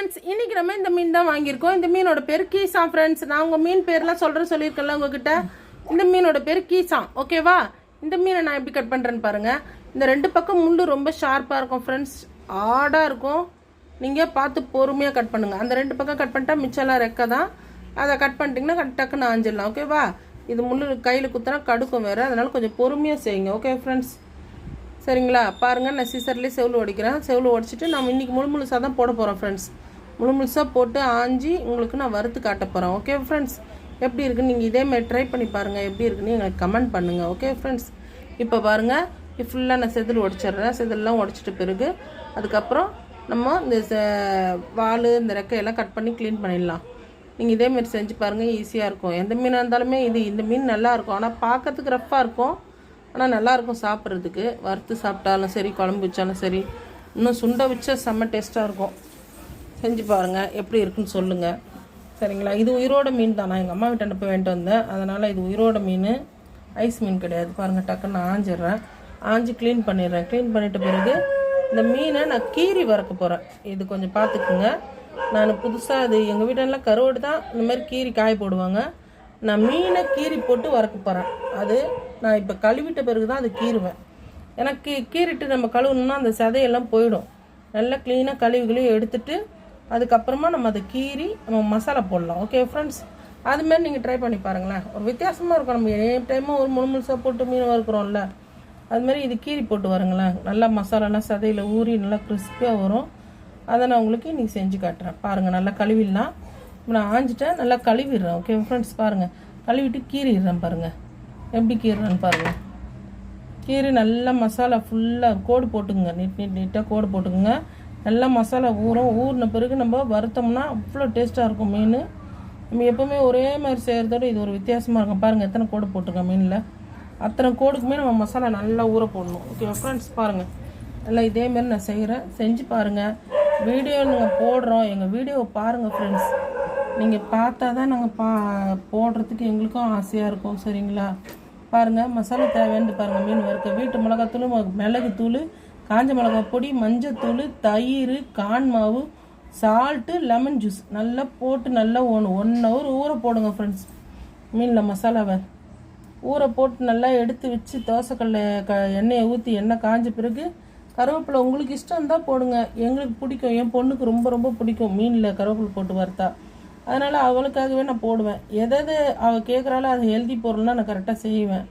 Friends, இன்னைக்கு நம்ம இந்த மீன் தான் வாங்கியிருக்கோம். இந்த மீனோட பேர் கீசா ஃப்ரெண்ட்ஸ். நான் உங்கள் மீன் பேர்லாம் சொல்லியிருக்கேன்ல உங்ககிட்ட. இந்த மீனோட பேர் கீசா, ஓகேவா? இந்த மீனை நான் எப்படி கட் பண்ணுறேன்னு பாருங்கள். இந்த ரெண்டு பக்கம் முள்ளு ரொம்ப ஷார்ப்பாக இருக்கும் ஃப்ரெண்ட்ஸ், ஆடாக இருக்கும். நீங்கள் பார்த்து பொறுமையாக கட் பண்ணுங்கள். அந்த ரெண்டு பக்கம் கட் பண்ணிட்டா மிச்சம்லாம் ரெக்க தான். அதை கட் பண்ணிட்டீங்கன்னா டக்குன்னு ஆஞ்சிடலாம், ஓகேவா? இது முள்ளு கையில் குத்தினா கடுக்கும் வேறு, அதனால் கொஞ்சம் பொறுமையாக செய்யுங்க, ஓகே ஃப்ரெண்ட்ஸ்? சரிங்களா? பாருங்கள், நான் சீசர்லேயே செவில் உடைக்கிறேன். செவில் உடைச்சிட்டு நம்ம இன்றைக்கி முழுசாக தான் போட போகிறோம் ஃப்ரெண்ட்ஸ். முழுசாக போட்டு ஆஞ்சி உங்களுக்கு நான் வறுத்து காட்ட போகிறேன், ஓகே ஃப்ரெண்ட்ஸ்? எப்படி இருக்குன்னு நீங்கள் இதேமாதிரி ட்ரை பண்ணி பாருங்கள். எப்படி இருக்குன்னு எங்களுக்கு கமெண்ட் பண்ணுங்கள், ஓகே ஃப்ரெண்ட்ஸ்? இப்போ பாருங்கள், ஃபுல்லாக நான் செதில் உடைச்சிட்றேன். செதிலெலாம் உடைச்சிட்ட பிறகு அதுக்கப்புறம் நம்ம இந்த வால் இந்த ரெக்கையெல்லாம் கட் பண்ணி க்ளீன் பண்ணிடலாம். நீங்கள் இதேமாரி செஞ்சு பாருங்கள், ஈஸியாக இருக்கும். எந்த மீனாக இருந்தாலுமே இந்த மீன் நல்லாயிருக்கும். ஆனால் பார்க்கறதுக்கு ரஃப்பாக இருக்கும், ஆனால் நல்லாயிருக்கும் சாப்பிட்றதுக்கு. வறுத்து சாப்பிட்டாலும் சரி, குழம்பு வச்சாலும் சரி, இன்னும் சுண்டை வச்சா செம்ம டேஸ்ட்டாக இருக்கும். செஞ்சு பாருங்கள், எப்படி இருக்குன்னு சொல்லுங்கள், சரிங்களா? இது உயிரோட மீன் தான். நான் எங்கள் அம்மா வீட்டை போய் வாங்கிட்டு வந்தேன், அதனால் இது உயிரோட மீன், ஐஸ் மீன் கிடையாது. பாருங்கள், டக்குன்னு ஆஞ்சிடுறேன். ஆஞ்சி க்ளீன் பண்ணிடுறேன். க்ளீன் பண்ணிட்ட பிறகு இந்த மீனை நான் கீரி வறுக்க போகிறேன். இது கொஞ்சம் பார்த்துக்குங்க. நான் புதுசாக அது எங்கள் வீட்டெல்லாம் கருவாடு தான் இந்த மாதிரி கீரி காய போடுவாங்க. நான் மீனை கீரி போட்டு வறுக்க போகிறேன். அது நான் இப்போ கழுவிட்ட பிறகு தான் அது கீறுவேன். எனக்கு கீறிட்டு நம்ம கழுவணும்னா அந்த சதையெல்லாம் போயிடும். நல்லா க்ளீனாக கழுவி எடுத்துட்டு அதுக்கப்புறமா நம்ம அதை கீறி நம்ம மசாலா போடலாம், ஓகே ஃப்ரெண்ட்ஸ்? அதுமாரி நீங்கள் ட்ரை பண்ணி பாருங்களேன். ஒரு வித்தியாசமாக இருக்கும். நம்ம எனி டைமும் ஒரு முழுசாக போட்டு மீன் வறுக்கிறோம்ல, அதுமாதிரி இது கீரி போட்டு வருங்களேன். நல்லா மசாலாலாம் சதையில் ஊறி நல்லா கிறிஸ்பியாக வரும். அதை நான் உங்களுக்கு இன்றைக்கி செஞ்சு காட்டுறேன். பாருங்கள், நல்லா கழுவிடலாம். நான் ஆஞ்சிட்டேன், நல்லா கழுவிடுறேன், ஓகே ஃப்ரெண்ட்ஸ்? பாருங்கள், கழுவிட்டு கீறிடுறேன். பாருங்கள் எப்படி கீறுறேன்னு பாருங்கள். கீரி நல்லா மசாலா ஃபுல்லாக கோடு போட்டுக்குங்க. நீட்டாக கோடு போட்டுக்குங்க. நல்லா மசாலா ஊறின பிறகு நம்ம வறுத்தோம்னா அவ்வளோ டேஸ்ட்டாக இருக்கும் மீன். நம்ம எப்போவுமே ஒரே மாதிரி செய்கிறதோட இது ஒரு வித்தியாசமாக இருக்கும். பாருங்கள், எத்தனை கோடு போட்டிருக்கேன் மீனில். அத்தனை கோடுக்குமே நம்ம மசாலா நல்லா ஊற போடணும், ஓகே ஃப்ரெண்ட்ஸ்? பாருங்கள், நல்லா இதேமாரி நான் செய்கிறேன். செஞ்சு பாருங்கள். வீடியோ நாங்கள் போடுறோம், எங்கள் வீடியோவை பாருங்கள் ஃப்ரெண்ட்ஸ். நீங்கள் பார்த்தா தான் நாங்கள் போடுறதுக்கு எங்களுக்கும் ஆசையாக இருக்கும், சரிங்களா? பாருங்கள், மசாலா தேவையானது பாருங்கள். மீன் வறுக்க வீட்டு மிளகாத்தூள், மிளகுத்தூள், காஞ்ச மிளகா பொடி, மஞ்சத்தூள், தயிர், கான் மாவு, சால்ட்டு, லெமன் ஜூஸ் நல்லா போட்டு நல்லா 1 hour ஊற போடுங்க ஃப்ரெண்ட்ஸ். மீனில் மசாலாவை ஊற போட்டு நல்லா எடுத்து வச்சு தோசைக்கல்ல எண்ணெயை ஊற்றி எண்ணெய் காஞ்ச பிறகு கருவேப்பிலை உங்களுக்கு இஷ்டம் இருந்தால் போடுங்க. எங்களுக்கு பிடிக்கும், என் பொண்ணுக்கு ரொம்ப ரொம்ப பிடிக்கும் மீனில் கருவேப்பிலை போட்டு வறுத்தா. அதனால் அவளுக்காகவே நான் போடுவேன். எதாவது அவள் கேட்குறாலும் அது ஹெல்தி பொருள்னால் நான் கரெக்டாக செய்வேன்.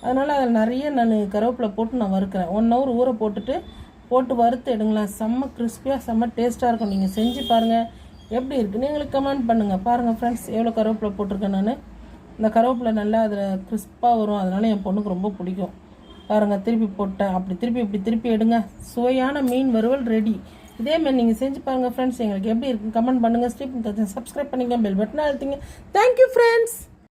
அதனால் அதில் நிறைய நான் கருவேப்பிலை போட்டு நான் வறுக்கிறேன். 1 hour ஊற போட்டு வறுத்து எடுங்களேன். செம்ம கிறிஸ்பியாக செம்ம டேஸ்ட்டாக இருக்கும். நீங்கள் செஞ்சு பாருங்கள், எப்படி இருக்குன்னு எங்களுக்கு கமெண்ட் பண்ணுங்கள். பாருங்கள் ஃப்ரெண்ட்ஸ், எவ்வளோ கருவேப்பிலை போட்டிருக்கேன் நான். இந்த கருவேப்பிலை நல்லா அதில் கிறிஸ்பாக வரும். அதனால் என் பொண்ணுக்கு ரொம்ப பிடிக்கும். பாருங்கள், திருப்பி போட்டேன். இப்படி திருப்பி எடுங்க. சுவையான மீன் வறுவல் ரெடி. இதேமாதிரி நீங்கள் செஞ்சு பாருங்கள் ஃப்ரெண்ட்ஸ். எங்களுக்கு எப்படி இருக்குன்னு கமெண்ட் பண்ணுங்கள். சப்ஸ்கிரைப் பண்ணிங்க, பெல் பட்டனை அழுத்திங்க. Thank you friends.